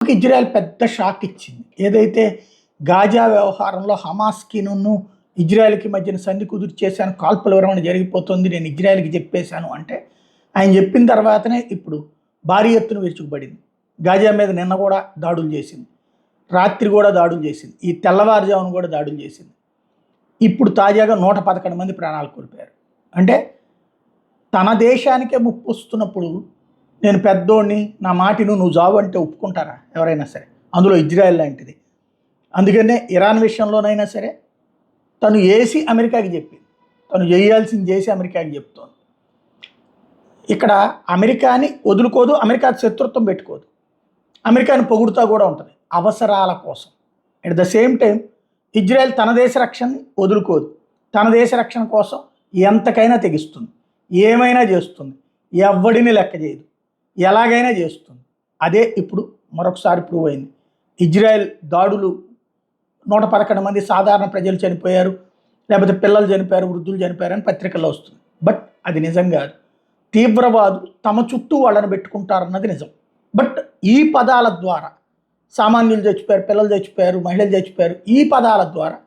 Israel పెద్ద shock ఇచ్చింది. ఏదైతే గాజా వ్యవహారంలో హమాస్‌కిను, ఇజ్రాయెల్‌కి మధ్యన సంధి కుదిర్చేశాను, కాల్పుల విరమణ జరిగిపోతుంది, నేను ఇజ్రాయెల్‌కి చెప్పేశాను అంటే, ఆయన చెప్పిన తర్వాతనే ఇప్పుడు భారీ ఎత్తున విరుచుకుపడింది. గాజా మీద నిన్న కూడా దాడులు చేసింది. రాత్రి కూడా దాడులు చేసింది. ఈ తెల్లవారుజామున కూడా దాడులు చేసింది. ఇప్పుడు తాజాగా 111 మంది ప్రాణాలు కోల్పోయారు. అంటే తన దేశానికే ముప్పు వస్తున్నప్పుడు నేను పెద్దోడిని, నా మాటిను, నువ్వు జాబు అంటే ఒప్పుకుంటారా ఎవరైనా సరే, అందులో ఇజ్రాయెల్ లాంటిది. అందుకనే ఇరాన్ విషయంలోనైనా సరే తను ఏసి అమెరికాకి చెప్పింది, తను చేయాల్సింది చేసి అమెరికాకి చెప్తోంది. ఇక్కడ అమెరికాని వదులుకోదు, అమెరికా శత్రుత్వం పెట్టుకోదు, అమెరికాని పొగుడుతూ కూడా ఉంటుంది అవసరాల కోసం. At the same time Israel తన దేశ రక్షణని వదులుకోదు, తన దేశ రక్షణ కోసం ఎంతకైనా తెగిస్తుంది, ఏమైనా చేస్తుంది, ఎవ్వడిని లెక్క చేయదు, ఎలాగైనా చేస్తుంది. అదే ఇప్పుడు మరొకసారి ప్రూవ్ అయింది. ఇజ్రాయెల్ దాడులు 111 మంది సాధారణ ప్రజలు చనిపోయారు, లేకపోతే పిల్లలు చనిపోయారు, వృద్ధులు చనిపోయారు అని పత్రికల్లో వస్తుంది. బట్ అది నిజం కాదు. తీవ్రవాదులు తమ చుట్టూ వాళ్ళని పెట్టుకుంటారన్నది నిజం. బట్ ఈ పదాల ద్వారా సామాన్యులు చచ్చిపోయారు, పిల్లలు చచ్చిపోయారు, మహిళలు చచ్చిపోయారు, ఈ పదాల ద్వారా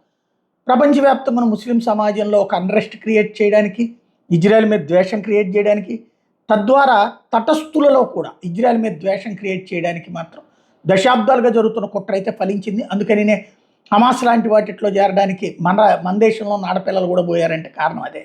ప్రపంచవ్యాప్తంగా ముస్లిం సమాజంలో ఒక అన్రెస్ట్ క్రియేట్ చేయడానికి, ఇజ్రాయెల్ మీద ద్వేషం క్రియేట్ చేయడానికి, తద్వారా తటస్థులలో కూడా ఇజ్రాయెల్ మీద ద్వేషం క్రియేట్ చేయడానికి మాత్రం దశాబ్దాలుగా జరుగుతున్న కుట్ర అయితే ఫలించింది. అందుకనినే హమాస్ లాంటి వాటిలో చేరడానికి మన దేశంలో ఆడపిల్లలు కూడా పోయారంటే కారణం అదే.